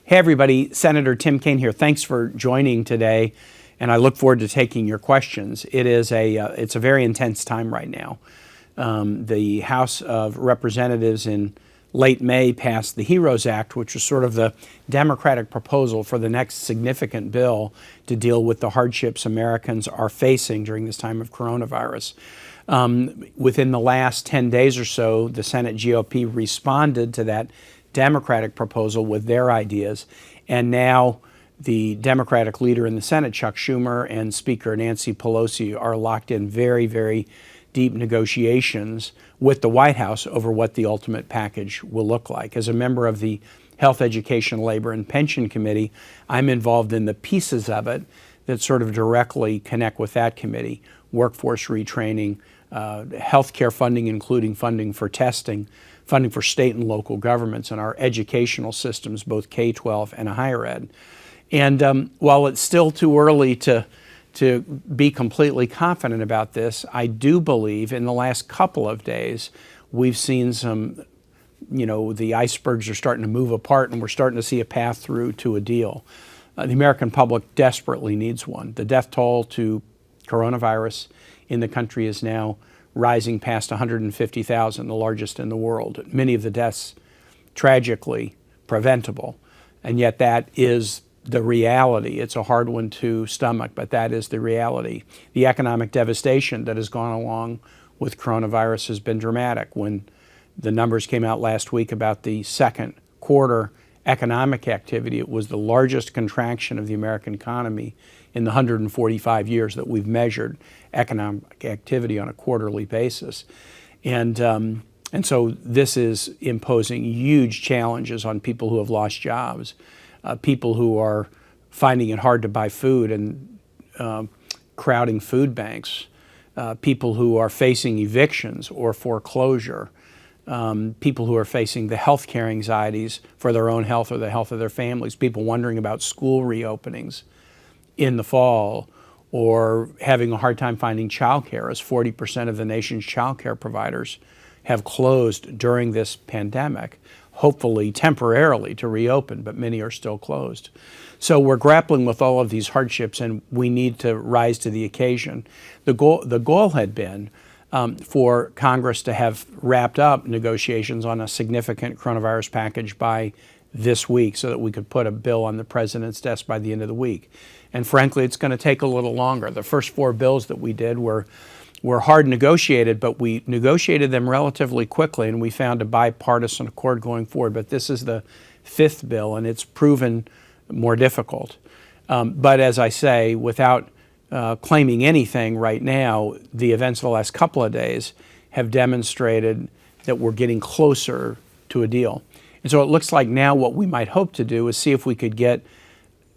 Hey everybody, Senator Tim Kaine here. Thanks for joining today, and I look forward to taking your questions. It's a very intense time right now. The House of Representatives in late May passed the HEROES Act, which was sort of the Democratic proposal for the next significant bill to deal with the hardships Americans are facing during this time of coronavirus. Within the last 10 days or so, the Senate GOP responded to that Democratic proposal with their ideas, and now the Democratic leader in the Senate, Chuck Schumer, and Speaker Nancy Pelosi are locked in very, very deep negotiations with the White House over what the ultimate package will look like. As a member of the Health, Education, Labor, and Pension Committee, I'm involved in the pieces of it that sort of directly connect with that committee: workforce retraining, health care funding, including funding for testing, funding for state and local governments, and our educational systems, both K-12 and higher ed. And while it's still too early to be completely confident about this, I do believe in the last couple of days we've seen some, the icebergs are starting to move apart, and we're starting to see a path through to a deal. The American public desperately needs one. The death toll to coronavirus in the country is now rising past 150,000, the largest in the world. Many of the deaths tragically preventable, and yet that is the reality. It's a hard one to stomach, but that is the reality. The economic devastation that has gone along with coronavirus has been dramatic. When the numbers came out last week about the second quarter economic activity, it was the largest contraction of the American economy in the 145 years that we've measured economic activity on a quarterly basis. And so this is imposing huge challenges on people who have lost jobs, people who are finding it hard to buy food and crowding food banks, people who are facing evictions or foreclosure, people who are facing the health care anxieties for their own health or the health of their families, people wondering about school reopenings in the fall, or having a hard time finding childcare, as 40% of the nation's childcare providers have closed during this pandemic, hopefully temporarily to reopen, but many are still closed. So we're grappling with all of these hardships, and we need to rise to the occasion. The goal had been for Congress to have wrapped up negotiations on a significant coronavirus package by this week so that we could put a bill on the president's desk by the end of the week. And frankly, it's going to take a little longer. The first four bills that we did were hard negotiated, but we negotiated them relatively quickly, and we found a bipartisan accord going forward. But this is the fifth bill, and it's proven more difficult. But as I say, without claiming anything right now, the events of the last couple of days have demonstrated that we're getting closer to a deal. And so it looks like now what we might hope to do is see if we could get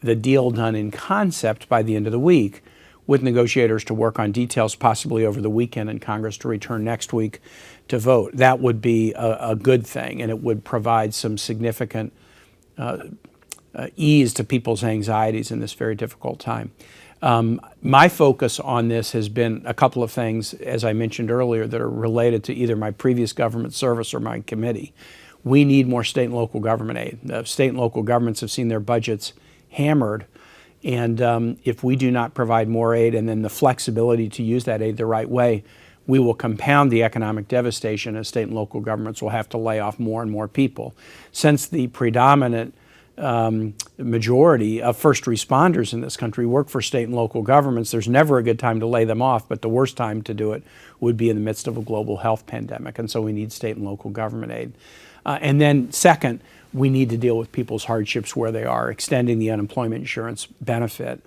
the deal done in concept by the end of the week, with negotiators to work on details possibly over the weekend, and Congress to return next week to vote. That would be a good thing, and it would provide some significant ease to people's anxieties in this very difficult time. My focus on this has been a couple of things, as I mentioned earlier, that are related to either my previous government service or my committee. We need more state and local government aid. The state and local governments have seen their budgets hammered, and if we do not provide more aid and then the flexibility to use that aid the right way, we will compound the economic devastation, as state and local governments will have to lay off more and more people. Since the predominant majority of first responders in this country work for state and local governments, there's never a good time to lay them off, but the worst time to do it would be in the midst of a global health pandemic, and so we need state and local government aid. And then second, we need to deal with people's hardships where they are, extending the unemployment insurance benefit,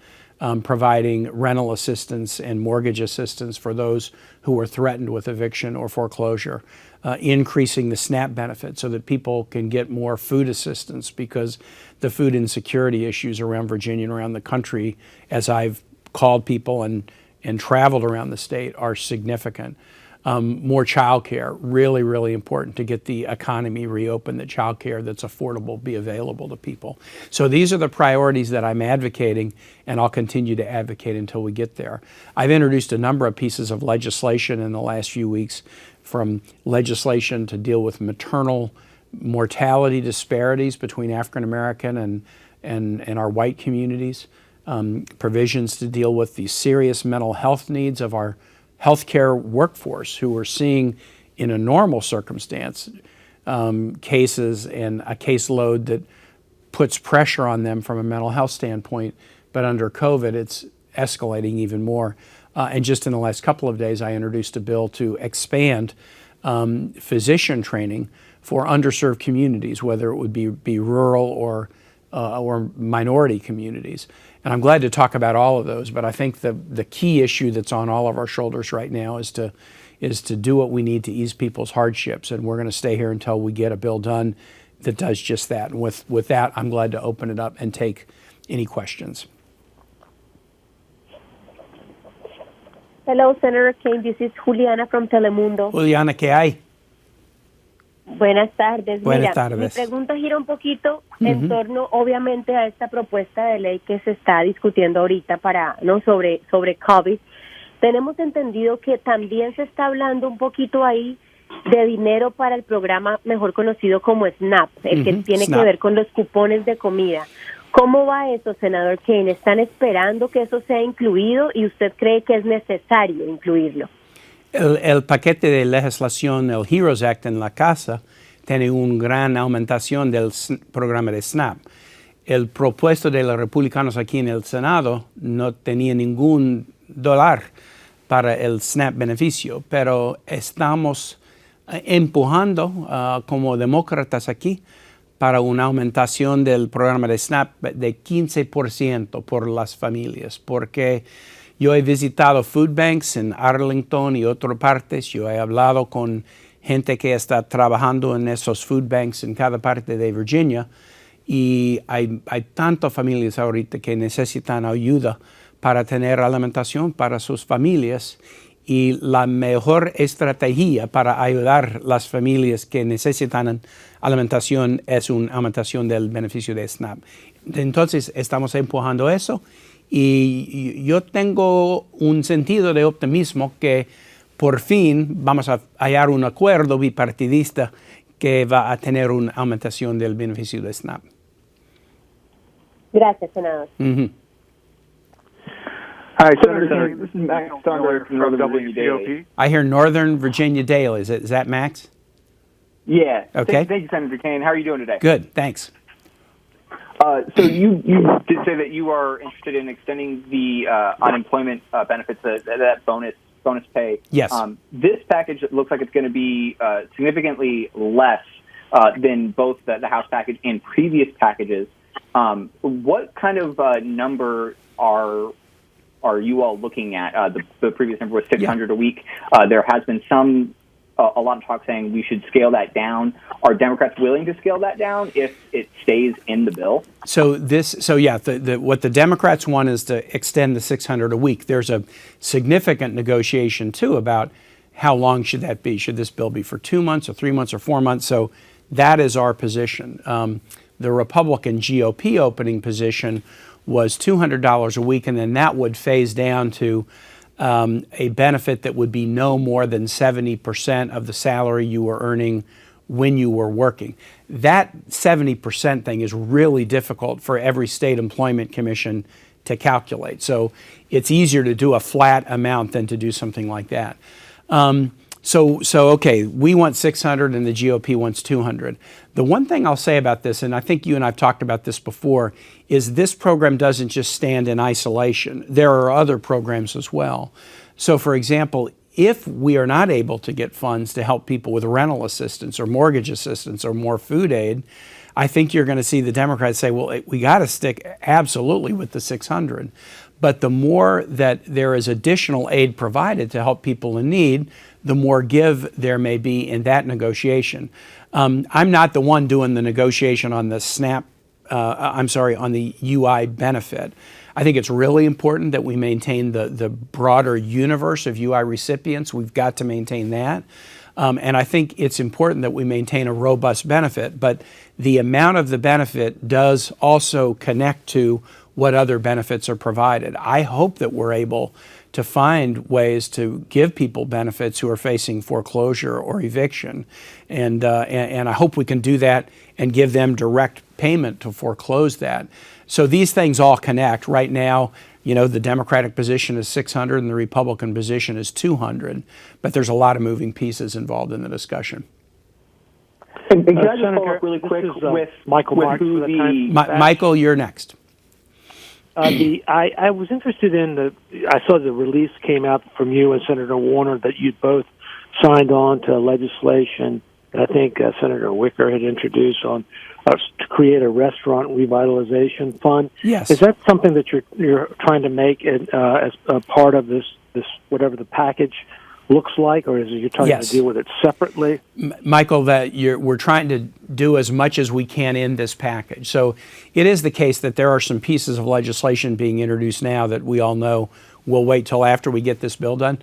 providing rental assistance and mortgage assistance for those who are threatened with eviction or foreclosure, increasing the SNAP benefit so that people can get more food assistance, because the food insecurity issues around Virginia and around the country, as I've called people and traveled around the state, are significant. More child care, really, really important to get the economy reopened, that child care that's affordable be available to people. So these are the priorities that I'm advocating, and I'll continue to advocate until we get there. I've introduced a number of pieces of legislation in the last few weeks, from legislation to deal with maternal mortality disparities between African American and our white communities, provisions to deal with the serious mental health needs of our healthcare workforce, who are seeing, in a normal circumstance, cases and a caseload that puts pressure on them from a mental health standpoint. But under COVID, it's escalating even more. And just in the last couple of days, I introduced a bill to expand physician training for underserved communities, whether it would be rural or minority communities. And I'm glad to talk about all of those, but I think the key issue that's on all of our shoulders right now is to do what we need to ease people's hardships, and we're going to stay here until we get a bill done that does just that. And with that, I'm glad to open it up and take any questions. Hello, Senator Kaine. This is Juliana from Telemundo. Juliana, ¿qué hay? Buenas tardes. Buenas Mira, tardes. Mi pregunta gira un poquito en torno, obviamente, a esta propuesta de ley que se está discutiendo ahorita sobre COVID. Tenemos entendido que también se está hablando un poquito ahí de dinero para el programa mejor conocido como SNAP, el que tiene SNAP. que ver con los cupones de comida. ¿Cómo va eso, senador Kaine? ¿Están esperando que eso sea incluido y usted cree que es necesario incluirlo? El paquete de legislación, el HEROES Act en la casa, tiene una gran aumentación del programa de SNAP. El propuesto de los republicanos aquí en el Senado no tenía ningún dólar para el SNAP beneficio, pero estamos empujando como demócratas aquí para una aumentación del programa de SNAP de 15% por las familias, porque yo he visitado food banks en Arlington y otras partes. Yo he hablado con gente que está trabajando en esos food banks en cada parte de Virginia, y hay tantas familias ahorita que necesitan ayuda para tener alimentación para sus familias, y la mejor estrategia para ayudar a las familias que necesitan alimentación es una aumentación del beneficio de SNAP. Entonces estamos empujando eso, y yo tengo un sentido de optimismo que por fin vamos a hallar un acuerdo bipartidista que va a tener una aumentación del beneficio de SNAP. Gracias, senador. Hi, Senator Kaine. This is Max Steinberg from Northern Virginia Daily. I hear Northern Virginia Daily. Is that Max? Yeah. Okay. Thank you, Senator Kaine. How are you doing today? Good, thanks. So you did say that you are interested in extending the unemployment benefits, that bonus pay. Yes. This package looks like it's going to be significantly less than both the House package and previous packages. What kind of number are you all looking at? The previous number was 600 a week. There has been a lot of talk saying we should scale that down. Are Democrats willing to scale that down if it stays in the bill? What the Democrats want is to extend the 600 a week. There's a significant negotiation too about how long should that be. Should this bill be for 2 months or 3 months or 4 months? So that is our position. The Republican GOP opening position was $200 a week, and then that would phase down to a benefit that would be no more than 70% of the salary you were earning when you were working. That 70% thing is really difficult for every state employment commission to calculate. So it's easier to do a flat amount than to do something like that. Okay, we want 600 and the GOP wants 200. The one thing I'll say about this, and I think you and I've talked about this before, is this program doesn't just stand in isolation. There are other programs as well. So for example, if we are not able to get funds to help people with rental assistance or mortgage assistance or more food aid, I think you're going to see the Democrats say, well, we got to stick absolutely with the 600. But the more that there is additional aid provided to help people in need, the more give there may be in that negotiation. I'm not the one doing the negotiation on the on the UI benefit. I think it's really important that we maintain the broader universe of UI recipients. We've got to maintain that. And I think it's important that we maintain a robust benefit, but the amount of the benefit does also connect to what other benefits are provided. I hope that we're able to find ways to give people benefits who are facing foreclosure or eviction. And I hope we can do that and give them direct payment to foreclose that. So these things all connect. Right now, the Democratic position is 600 and the Republican position is 200, but there's a lot of moving pieces involved in the discussion. And can I just Senator, follow up really quick with Michael with Marks who for the time. Michael, you're next. I was interested in I saw the release came out from you and Senator Warner that you both signed on to legislation that I think Senator Wicker had introduced on to create a restaurant revitalization fund. Yes. Is that something that you're trying to make as a part of this whatever the package looks like, or is it you're trying Yes. to deal with it separately? Michael, we're trying to do as much as we can in this package. So it is the case that there are some pieces of legislation being introduced now that we all know we'll wait till after we get this bill done.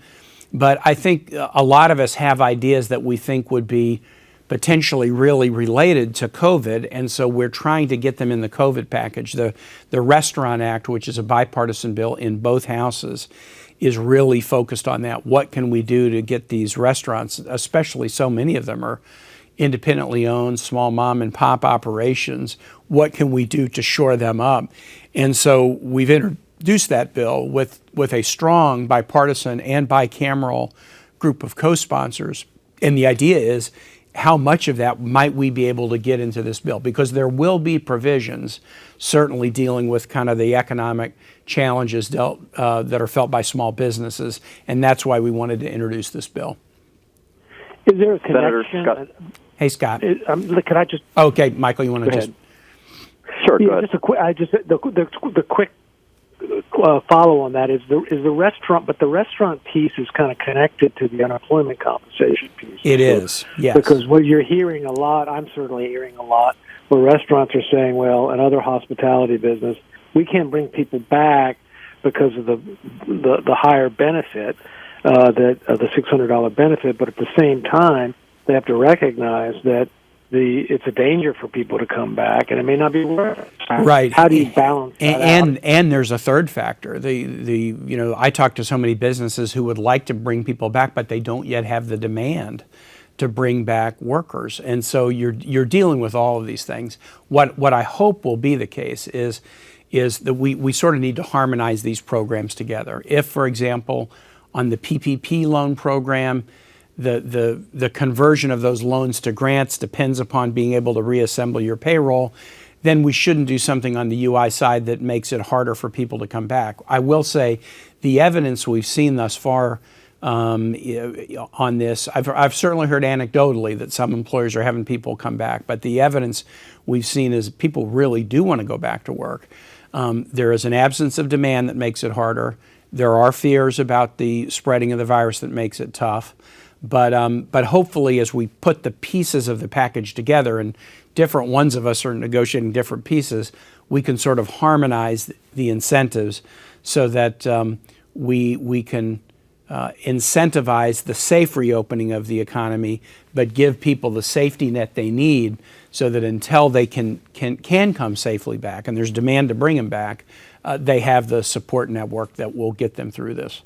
But I think a lot of us have ideas that we think would be potentially really related to COVID, and so we're trying to get them in the COVID package. The Restaurant Act, which is a bipartisan bill in both houses, is really focused on that. What can we do to get these restaurants, especially so many of them are independently owned, small mom and pop operations, what can we do to shore them up? And so we've introduced that bill with a strong bipartisan and bicameral group of co-sponsors. And the idea is, how much of that might we be able to get into this bill? Because there will be provisions certainly dealing with kind of the economic challenges that are felt by small businesses, and that's why we wanted to introduce this bill. Is there a Senator connection? Scott. Hey, Scott. Can I just? Okay, Michael, you want to Go just? ahead. Sure, go Yeah, ahead. just a quick. The quick follow on that is the restaurant, but the restaurant piece is kind of connected to the unemployment compensation piece. It is, yes. Because what you're hearing a lot, I'm certainly hearing a lot, where restaurants are saying, well, and other hospitality business, we can't bring people back because of the higher benefit, the $600 benefit, but at the same time, they have to recognize that it's a danger for people to come back, and it may not be worth it. Right. How do you balance that out? And there's a third factor. I talk to so many businesses who would like to bring people back, but they don't yet have the demand to bring back workers. And so you're dealing with all of these things. What I hope will be the case is that we sort of need to harmonize these programs together. If, for example, on the PPP loan program, the conversion of those loans to grants depends upon being able to reassemble your payroll, then we shouldn't do something on the UI side that makes it harder for people to come back. I will say the evidence we've seen thus far on this, I've certainly heard anecdotally that some employers are having people come back, but the evidence we've seen is people really do want to go back to work. There is an absence of demand that makes it harder. There are fears about the spreading of the virus that makes it tough. But hopefully, as we put the pieces of the package together, and different ones of us are negotiating different pieces, we can sort of harmonize the incentives so that we can incentivize the safe reopening of the economy, but give people the safety net they need so that until they can come safely back, and there's demand to bring them back, they have the support network that will get them through this.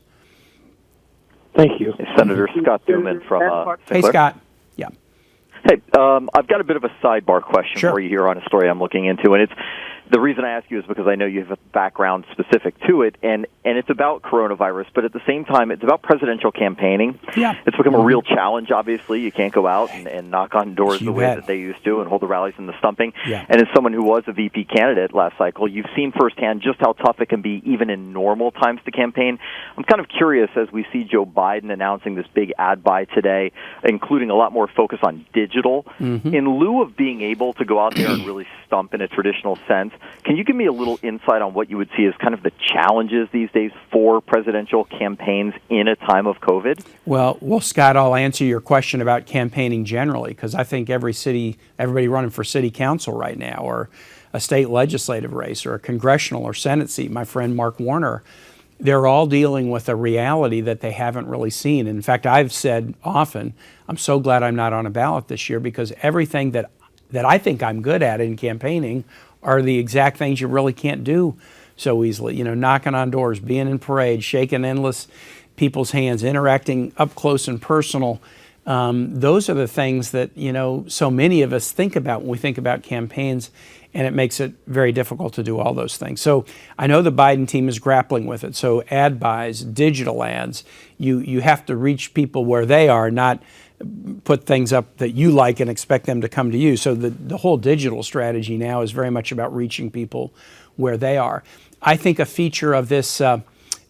Thank you. Senator Scott Duman from Hey, Scott. Yeah. Hey, I've got a bit of a sidebar question Sure. for you here on a story I'm looking into, and it's the reason I ask you is because I know you have a background specific to it, and it's about coronavirus, but at the same time, it's about presidential campaigning. Yeah. It's become a real challenge, obviously. You can't go out and knock on doors You the way bet. that they used to and hold the rallies and the stumping. Yeah. And as someone who was a VP candidate last cycle, you've seen firsthand just how tough it can be even in normal times to campaign. I'm kind of curious as we see Joe Biden announcing this big ad buy today, including a lot more focus on digital. Mm-hmm. In lieu of being able to go out there and really stump in a traditional sense, can you give me a little insight on what you would see as kind of the challenges these days for presidential campaigns in a time of COVID? Well, Scott, I'll answer your question about campaigning generally, because I think everybody running for city council right now, or a state legislative race, or a congressional or Senate seat, my friend Mark Warner, they're all dealing with a reality that they haven't really seen. In fact, I've said often, I'm so glad I'm not on a ballot this year, because everything that I think I'm good at in campaigning are the exact things you really can't do so easily. Knocking on doors, being in parades, shaking endless people's hands, interacting up close and personal. Those are the things that, so many of us think about when we think about campaigns, and it makes it very difficult to do all those things. So I know the Biden team is grappling with it. So ad buys, digital ads, you have to reach people where they are, not put things up that you like and expect them to come to you. So the whole digital strategy now is very much about reaching people where they are. I think a feature of this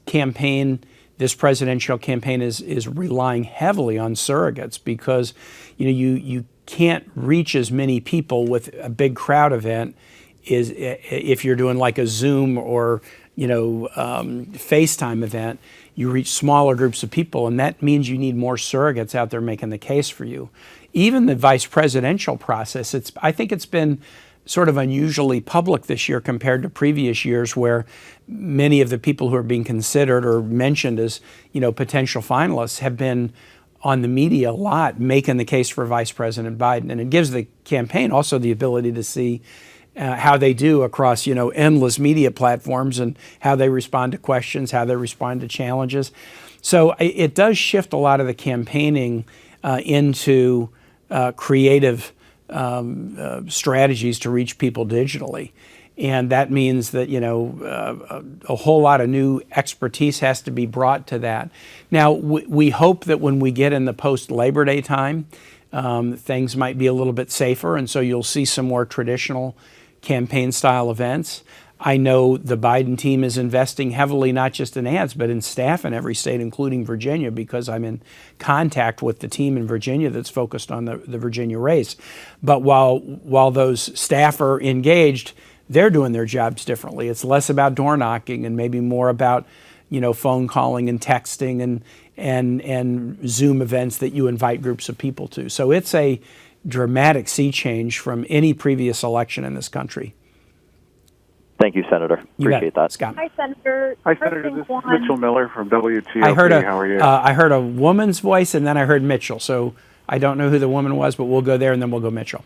campaign, this presidential campaign, is relying heavily on surrogates, because you can't reach as many people with a big crowd event if you're doing like a Zoom or FaceTime event. You reach smaller groups of people, and that means you need more surrogates out there making the case for you. Even the vice presidential process, I think it's been sort of unusually public this year compared to previous years, where many of the people who are being considered or mentioned as potential finalists have been on the media a lot, making the case for Vice President Biden. And it gives the campaign also the ability to see how they do across endless media platforms, and how they respond to questions, how they respond to challenges. So it does shift a lot of the campaigning into creative strategies to reach people digitally. And that means that a whole lot of new expertise has to be brought to that. Now, we hope that when we get in the post-Labor Day time, things might be a little bit safer, and so you'll see some more traditional campaign-style events. I know the Biden team is investing heavily, not just in ads, but in staff in every state, including Virginia, because I'm in contact with the team in Virginia that's focused on the Virginia race. But while those staff are engaged, they're doing their jobs differently. It's less about door knocking and maybe more about phone calling and texting and Zoom events that you invite groups of people to. So it's a dramatic sea change from any previous election in this country. Thank you, Senator. Appreciate that. Scott. Hi, Senator. Hi, Senator. This is Mitchell Miller from WTOP. How are you? I heard a woman's voice, and then I heard Mitchell. So I don't know who the woman was, but we'll go there, and then we'll go Mitchell.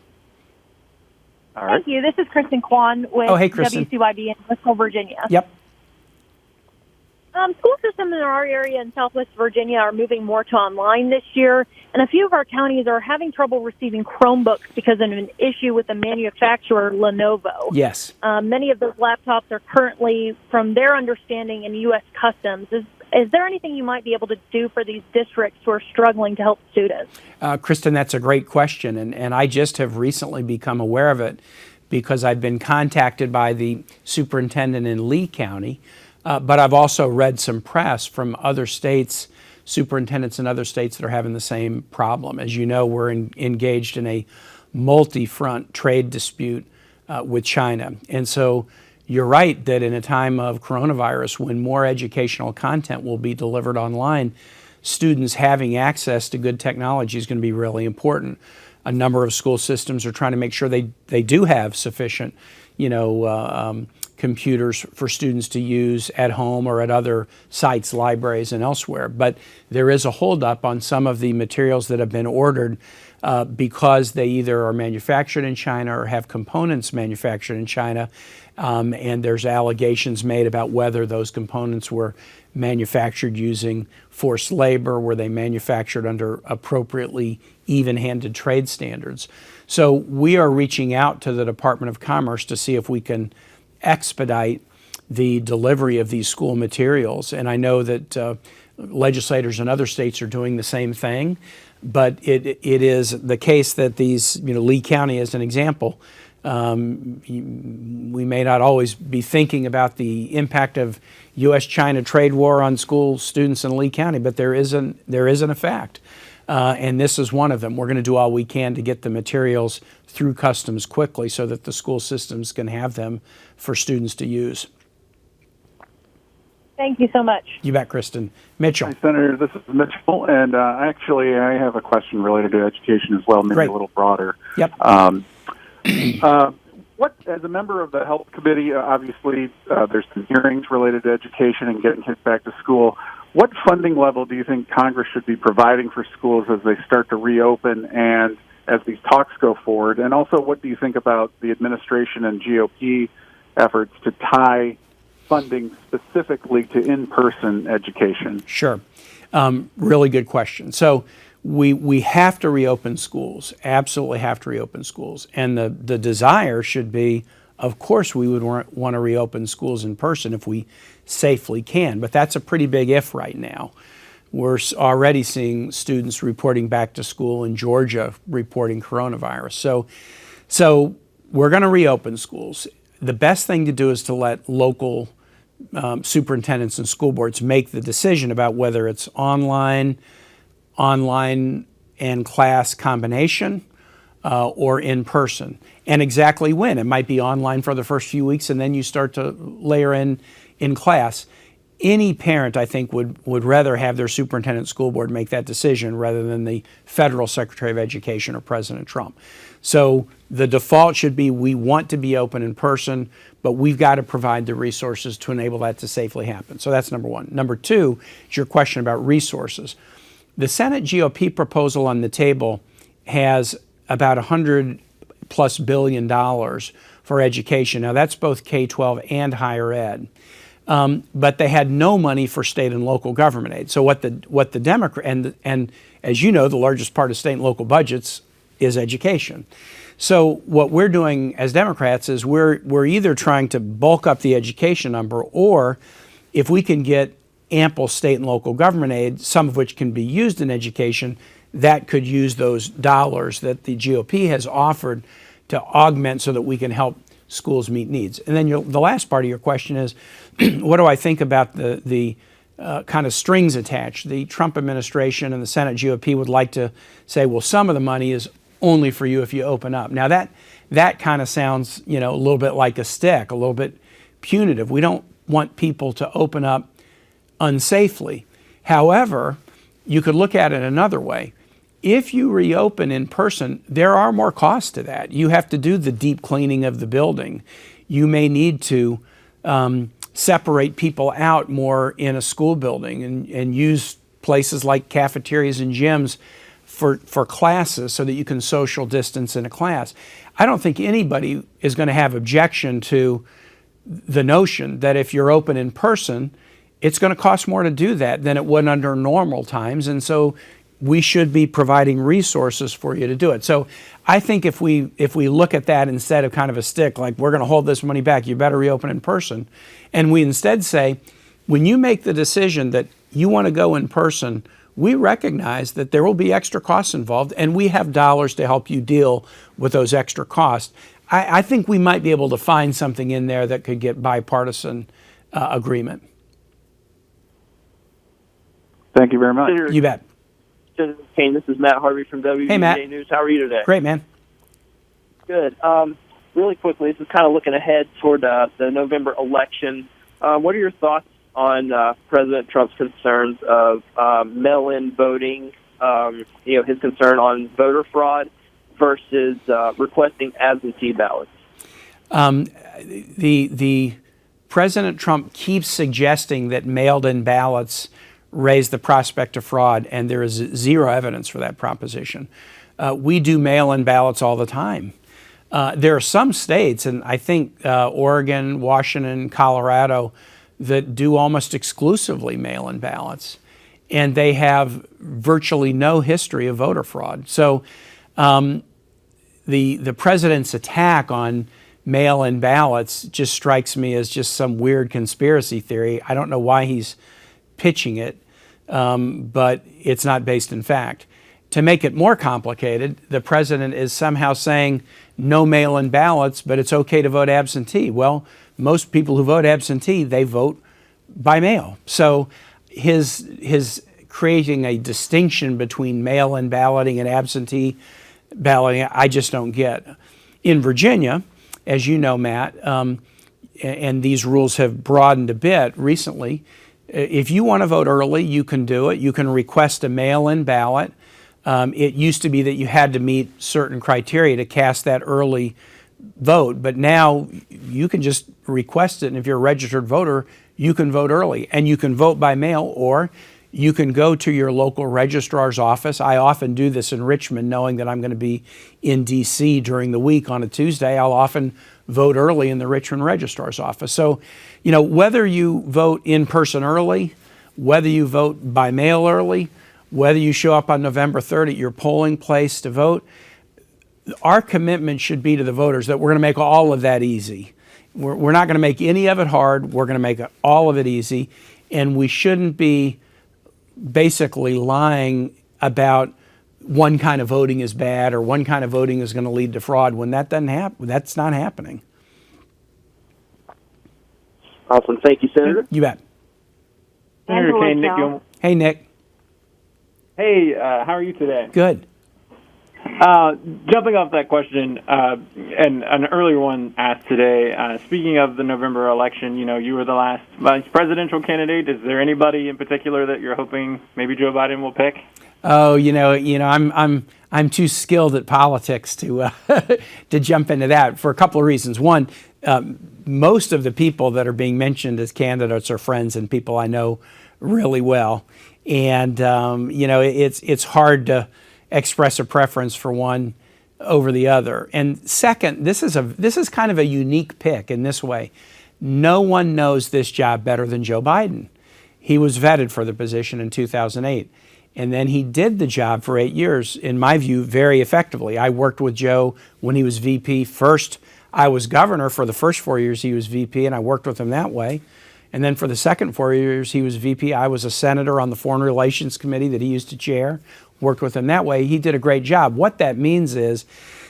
All right. Thank you. This is Kristen Kwan with WCYB in Western Virginia. Yep. School systems in our area in Southwest Virginia are moving more to online this year, and a few of our counties are having trouble receiving Chromebooks because of an issue with the manufacturer Lenovo. Yes. Many of those laptops are currently, from their understanding, in U.S. Customs. Is there anything you might be able to do for these districts who are struggling to help students? Kristen, that's a great question, and I just have recently become aware of it because I've been contacted by the superintendent in Lee County, but I've also read some press from other states, superintendents in other states that are having the same problem. As you know, we're engaged in a multi-front trade dispute with China. And so you're right that in a time of coronavirus, when more educational content will be delivered online, students having access to good technology is going to be really important. A number of school systems are trying to make sure they do have sufficient, computers for students to use at home or at other sites, libraries, and elsewhere. But there is a holdup on some of the materials that have been ordered because they either are manufactured in China or have components manufactured in China. And there's allegations made about whether those components were manufactured using forced labor, were they manufactured under appropriately even-handed trade standards. So we are reaching out to the Department of Commerce to see if we can expedite the delivery of these school materials. And I know that legislators in other states are doing the same thing, but it is the case that these, Lee County as an example, we may not always be thinking about the impact of U.S.-China trade war on school students in Lee County, but there is an effect. And this is one of them. We're going to do all we can to get the materials through customs quickly so that the school systems can have them for students to use. Thank you so much. You bet, Kristen. Mitchell. Hi, Senator. This is Mitchell, and I have a question related to education as well, maybe Great. A little broader. Yep. As a member of the Health Committee, obviously there's been hearings related to education and getting kids back to school. What funding level do you think Congress should be providing for schools as they start to reopen and as these talks go forward? And also, what do you think about the administration and GOP efforts to tie funding specifically to in-person education? Sure. Really good question. So we have to reopen schools, absolutely have to reopen schools. And the desire should be, of course, we would want to reopen schools in person if we safely can. But that's a pretty big if right now. We're already seeing students reporting back to school in Georgia reporting coronavirus. So we're going to reopen schools. The best thing to do is to let local superintendents and school boards make the decision about whether it's online and class combination or in person, and exactly when. It might be online for the first few weeks and then you start to layer in class. Any parent, I think, would rather have their superintendent school board make that decision rather than the federal Secretary of Education or President Trump. So the default should be we want to be open in person, but we've got to provide the resources to enable that to safely happen. So that's number one. Number two is your question about resources. The Senate GOP proposal on the table has about $100+ billion for education. Now that's both K-12 and higher ed. But they had no money for state and local government aid. So what the Democrat and as you know, the largest part of state and local budgets is education. So what we're doing as Democrats is we're either trying to bulk up the education number, or if we can get ample state and local government aid, some of which can be used in education, that could use those dollars that the GOP has offered to augment so that we can help schools meet needs. And then the last part of your question is, what do I think about the kind of strings attached? The Trump administration and the Senate GOP would like to say, well, some of the money is only for you if you open up. Now that kind of sounds, a little bit like a stick, a little bit punitive. We don't want people to open up unsafely. However, you could look at it another way. If you reopen in person, there are more costs to that. You have to do the deep cleaning of the building. You may need to separate people out more in a school building and use places like cafeterias and gyms for classes so that you can social distance in a class. I don't think anybody is going to have objection to the notion that if you're open in person, it's going to cost more to do that than it would under normal times. And so we should be providing resources for you to do it. So I think if we look at that instead of kind of a stick, like we're going to hold this money back, you better reopen in person, and we instead say, when you make the decision that you want to go in person, we recognize that there will be extra costs involved, and we have dollars to help you deal with those extra costs. I think we might be able to find something in there that could get bipartisan agreement. Thank you very much. You bet. Kaine, this is Matt Harvey from WVA News. How are you today? Great, man. Good. Really quickly, this is kind of looking ahead toward the November election. What are your thoughts on President Trump's concerns of mail-in voting, his concern on voter fraud versus requesting absentee ballots? The President Trump keeps suggesting that mailed-in ballots raise the prospect of fraud, and there is zero evidence for that proposition. We do mail-in ballots all the time. There are some states, and I think Oregon, Washington, Colorado, that do almost exclusively mail-in ballots, and they have virtually no history of voter fraud. So the president's attack on mail-in ballots just strikes me as just some weird conspiracy theory. I don't know why he's pitching it, but it's not based in fact. To make it more complicated, the president is somehow saying no mail-in ballots, but it's okay to vote absentee. Well, most people who vote absentee, they vote by mail. So his creating a distinction between mail-in balloting and absentee balloting, I just don't get. In Virginia, as you know, Matt, and these rules have broadened a bit recently, if you want to vote early, you can do it. You can request a mail-in ballot. It used to be that you had to meet certain criteria to cast that early vote, but now you can just request it, and if you're a registered voter, you can vote early. And you can vote by mail, or you can go to your local registrar's office. I often do this in Richmond, knowing that I'm going to be in D.C. during the week on a Tuesday. I'll often vote early in the Richmond Registrar's office. So, whether you vote in person early, whether you vote by mail early, whether you show up on November 3rd at your polling place to vote, our commitment should be to the voters that we're going to make all of that easy. We're not going to make any of it hard. We're going to make all of it easy. And we shouldn't be basically lying about one kind of voting is bad or one kind of voting is going to lead to fraud when that doesn't happen. That's not happening. Awesome. Thank you, Senator. You bet. Senator Kaine, Nick Gilmore. Hey, Nick. Hey, how are you today? Good. Jumping off that question, and an earlier one asked today, speaking of the November election, you were the last vice presidential candidate. Is there anybody in particular that you're hoping maybe Joe Biden will pick? Oh, I'm too skilled at politics to to jump into that for a couple of reasons. One, most of the people that are being mentioned as candidates are friends and people I know really well, and it's hard to express a preference for one over the other. And second, this is kind of a unique pick in this way. No one knows this job better than Joe Biden. He was vetted for the position in 2008. And then he did the job for 8 years, in my view, very effectively. I worked with Joe when he was VP. First, I was governor for the first 4 years he was VP, and I worked with him that way. And then for the second 4 years he was VP, I was a senator on the Foreign Relations Committee that he used to chair, worked with him that way. He did a great job. What that means is,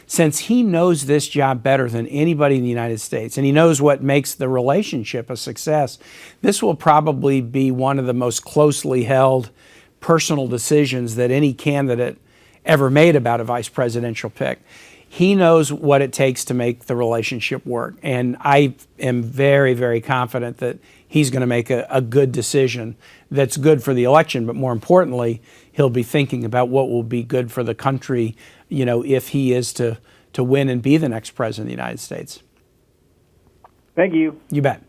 since he knows this job better than anybody in the United States, and he knows what makes the relationship a success, this will probably be one of the most closely held personal decisions that any candidate ever made about a vice presidential pick. He knows what it takes to make the relationship work. And I am very, very confident that he's going to make a good decision that's good for the election. But more importantly, he'll be thinking about what will be good for the country, if he is to win and be the next president of the United States. Thank you. You bet.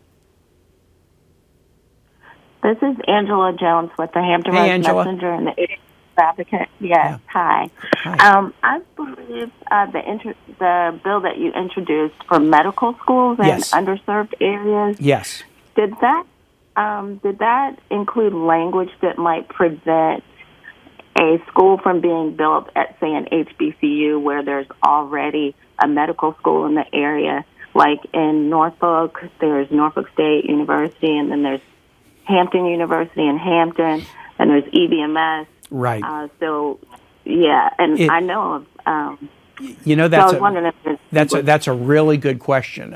This is Angela Jones with the Hampton Roads Messenger and the Aid Advocate. Yes, hi. I believe the bill that you introduced for medical schools and underserved areas. Yes. Did that include language that might prevent a school from being built at, say, an HBCU where there's already a medical school in the area? Like in Norfolk, there's Norfolk State University, and then there's Hampton University in Hampton, and there's EBMS. Right. I know of. That's a really good question.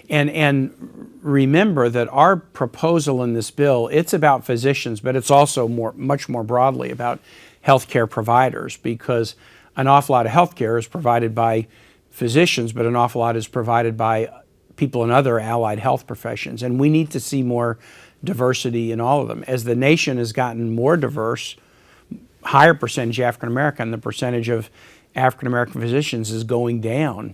And remember that our proposal in this bill, it's about physicians, but it's also much more broadly about healthcare providers, because an awful lot of healthcare is provided by physicians, but an awful lot is provided by people in other allied health professions, and we need to see more diversity in all of them. As the nation has gotten more diverse, higher percentage African American, the percentage of African American physicians is going down.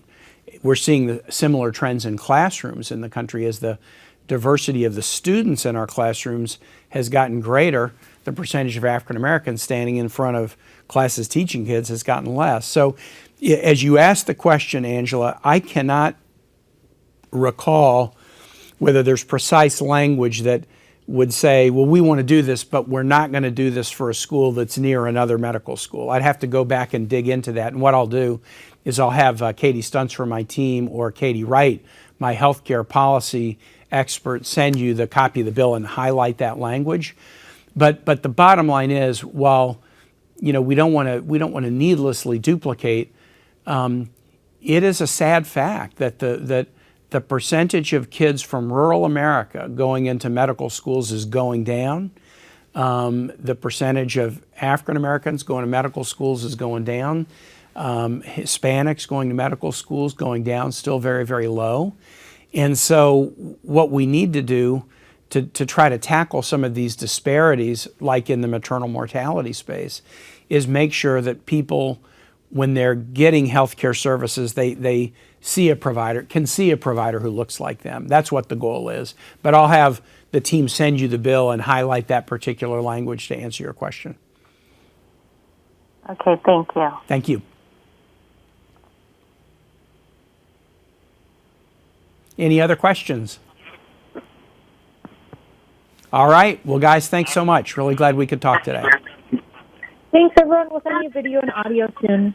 We're seeing the similar trends in classrooms in the country. As the diversity of the students in our classrooms has gotten greater, the percentage of African Americans standing in front of classes teaching kids has gotten less. So as you asked the question, Angela, I cannot recall whether there's precise language that would say, well, we want to do this, but we're not going to do this for a school that's near another medical school. I'd have to go back and dig into that. And what I'll do is I'll have Katie Stuntz from my team, or Katie Wright, my healthcare policy expert, send you the copy of the bill and highlight that language. But the bottom line is, while we don't want to needlessly duplicate, it is a sad fact that the percentage of kids from rural America going into medical schools is going down. The percentage of African Americans going to medical schools is going down. Hispanics going to medical schools going down, still very, very low. And so what we need to do to try to tackle some of these disparities, like in the maternal mortality space, is make sure that people, when they're getting healthcare services, they can see a provider who looks like them. That's what the goal is. But I'll have the team send you the bill and highlight that particular language to answer your question. Okay, thank you. Thank you. Any other questions? All right. Well, guys, thanks so much. Really glad we could talk today. Thanks, everyone. We'll send you video and audio soon.